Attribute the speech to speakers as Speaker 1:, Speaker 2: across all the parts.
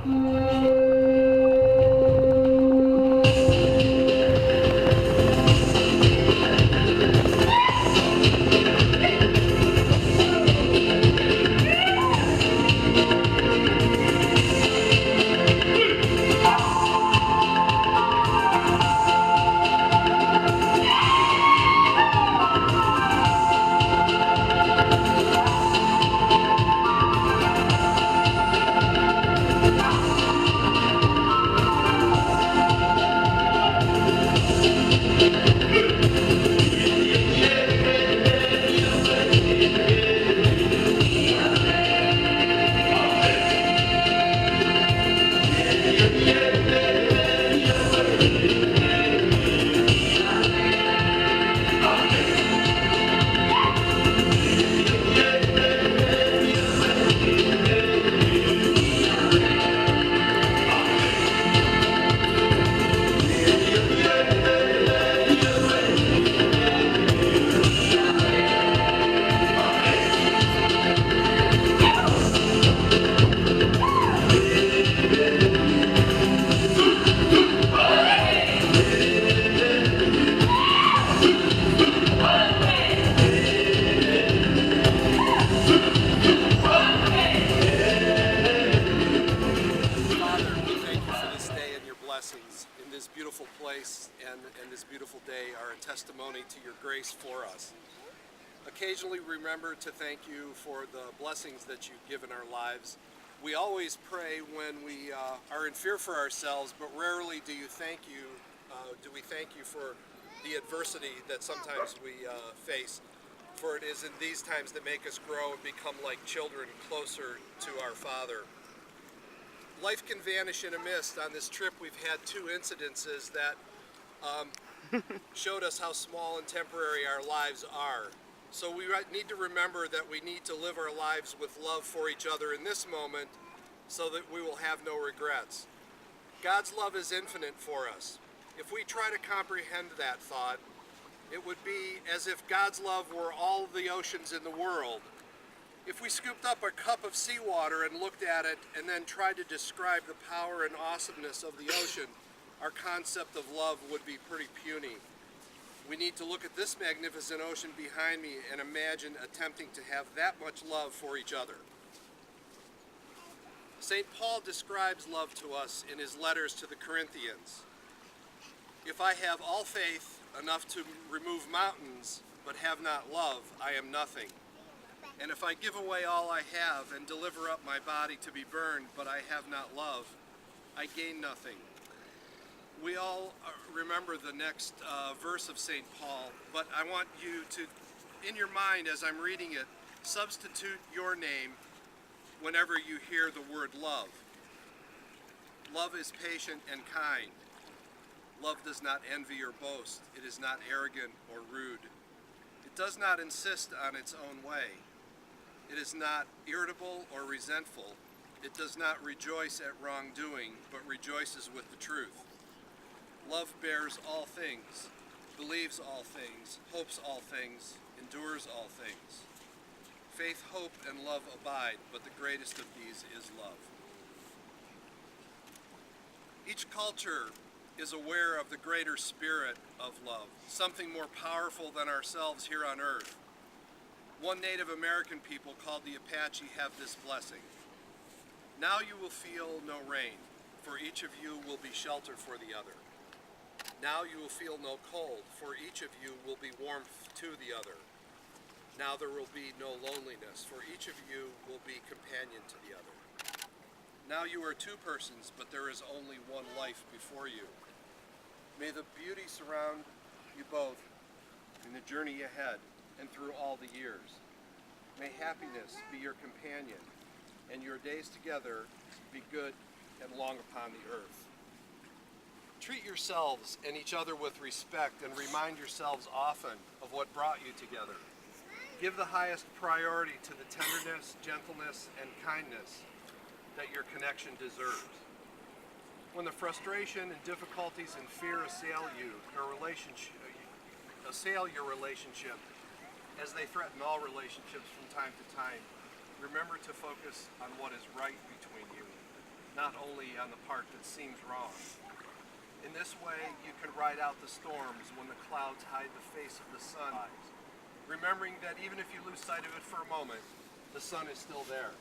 Speaker 1: In this beautiful place and this beautiful day are a testimony to your grace for us. Occasionally remember to thank you for the blessings that you give in our lives. We always pray when we are in fear for ourselves, but rarely do we thank you for the adversity that sometimes we face. For it is in these times that make us grow and become like children closer to our Father. Life can vanish in a mist. On this trip we've had two incidences that showed us how small and temporary our lives are. So we need to remember that we need to live our lives with love for each other in this moment so that we will have no regrets. God's love is infinite for us. If we try to comprehend that thought, it would be as if God's love were all the oceans in the world. If we scooped up a cup of seawater and looked at it and then tried to describe the power and awesomeness of the ocean, our concept of love would be pretty puny. We need to look at this magnificent ocean behind me and imagine attempting to have that much love for each other. St. Paul describes love to us in his letters to the Corinthians. If I have all faith enough to remove mountains, but have not love, I am nothing. And if I give away all I have and deliver up my body to be burned, but I have not love, I gain nothing. We all remember the next verse of St. Paul, but I want you to, in your mind as I'm reading it, substitute your name whenever you hear the word love. Love is patient and kind. Love does not envy or boast. It is not arrogant or rude. It does not insist on its own way. It is not irritable or resentful. It does not rejoice at wrongdoing, but rejoices with the truth. Love bears all things, believes all things, hopes all things, endures all things. Faith, hope, and love abide, but the greatest of these is love. Each culture is aware of the greater spirit of love, something more powerful than ourselves here on earth. One Native American people called the Apache have this blessing. Now you will feel no rain, for each of you will be shelter for the other. Now you will feel no cold, for each of you will be warmth to the other. Now there will be no loneliness, for each of you will be companion to the other. Now you are two persons, but there is only one life before you. May the beauty surround you both in the journey ahead and through all the years. May happiness be your companion, and your days together be good and long upon the earth. Treat yourselves and each other with respect, and remind yourselves often of what brought you together. Give the highest priority to the tenderness, gentleness, and kindness that your connection deserves. When the frustration and difficulties and fear assail your relationship, as they threaten all relationships from time to time, remember to focus on what is right between you. not only on the part that seems wrong. In this way, you can ride out the storms when the clouds hide the face of the sun, remembering that even if you lose sight of it for a moment, the sun is still there.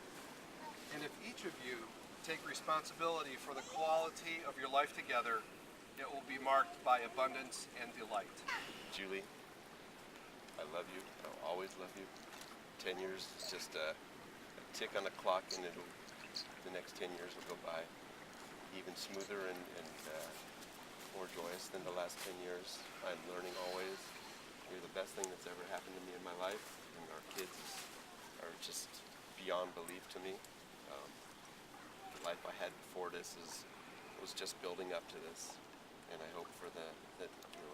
Speaker 1: And if each of you take responsibility for the quality of your life together, it will be marked by abundance and delight.
Speaker 2: Julie, I love you. I'll always love you. 10 years is just a tick on the clock, and the next 10 years will go by even smoother and more joyous than the last 10 years. I'm learning always. You're the best thing that's ever happened to me in my life, and our kids are just beyond belief to me. The life I had before this was just building up to this, and I hope that you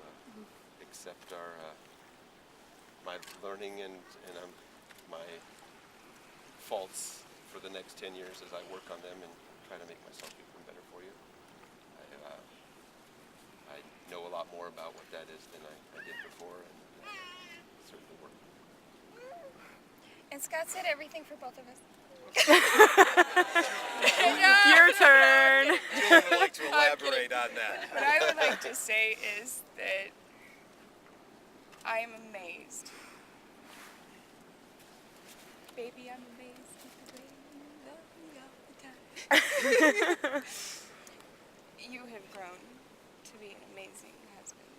Speaker 2: accept my learning and my faults for the next 10 years as I work on them and try to make myself become better for you. I know a lot more about what that is than I did before, and certainly work.
Speaker 3: And Scott said everything for both of us.
Speaker 4: Your turn.
Speaker 1: Julie would like to elaborate on that.
Speaker 3: What I would like to say is that I am amazed. Baby, I'm amazed at the way you love me all the time. You have grown to be an amazing husband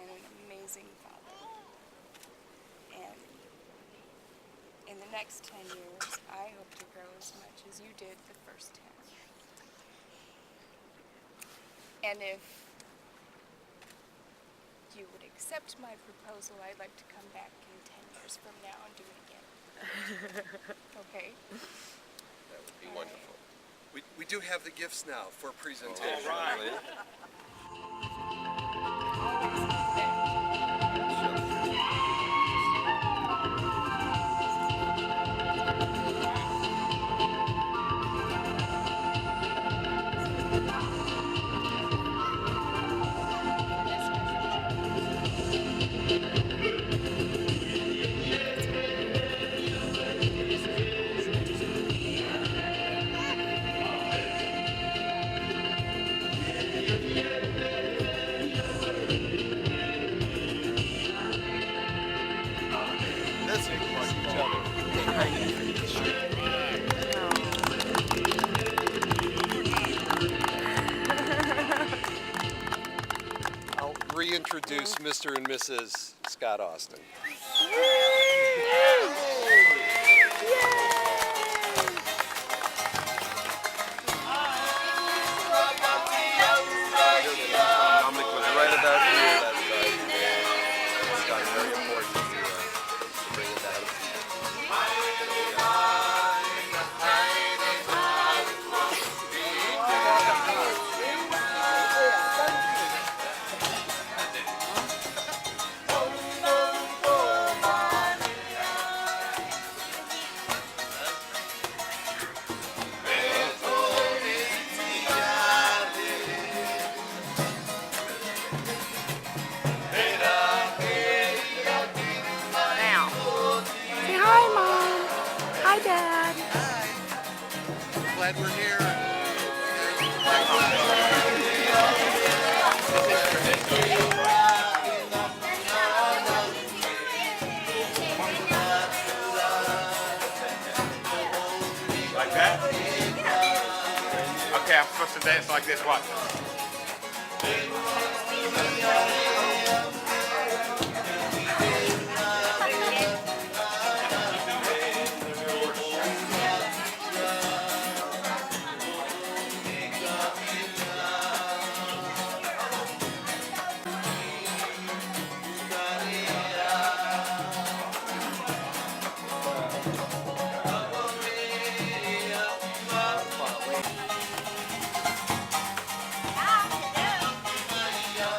Speaker 3: and an amazing father. And in the next 10 years, I hope to grow as much as you did the first 10. And if you would accept my proposal, I'd like to come back in 10 years from now and do it again. Okay?
Speaker 2: That would be wonderful.
Speaker 1: We do have the gifts now for presentation.
Speaker 2: All right.
Speaker 1: I'll reintroduce Mr. and Mrs. Scott Austin.
Speaker 2: Dominic was right about here. That's got very important to bring it down.
Speaker 4: Now. Say hi, Mom. Hi, Dad.
Speaker 1: Glad we're here.
Speaker 5: Like that? Okay, I'm supposed to dance like this. Watch.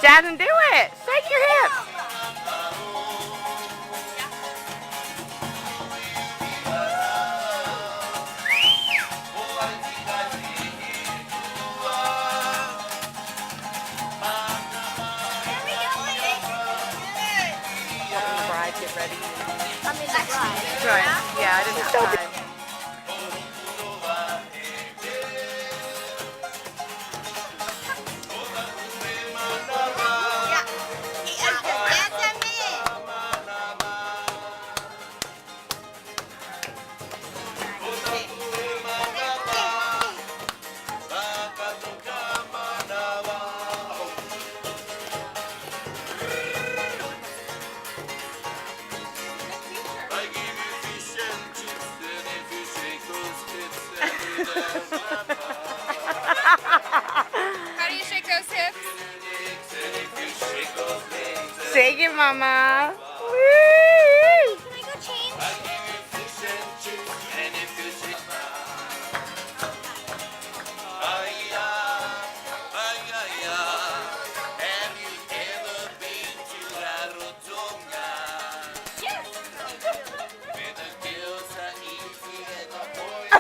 Speaker 4: Jasmine, do it. Shake your hips. Helping the bride get ready.
Speaker 3: I mean, the bride.
Speaker 4: Right. Yeah, I didn't have time.
Speaker 3: How do you shake those hips?
Speaker 4: Shake it, mama. Woo!
Speaker 3: Can I go change?
Speaker 2: Have you ever been to Rarotonga?
Speaker 3: Yes.
Speaker 2: Where the girls are easy and the boys are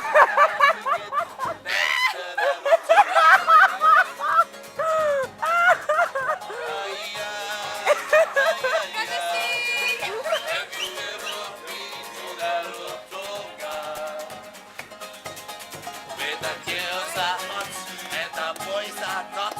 Speaker 2: hard to get. That's the
Speaker 3: Have a seat.
Speaker 2: Have you ever been to Rarotonga? Where the girls are hot and the boys are not.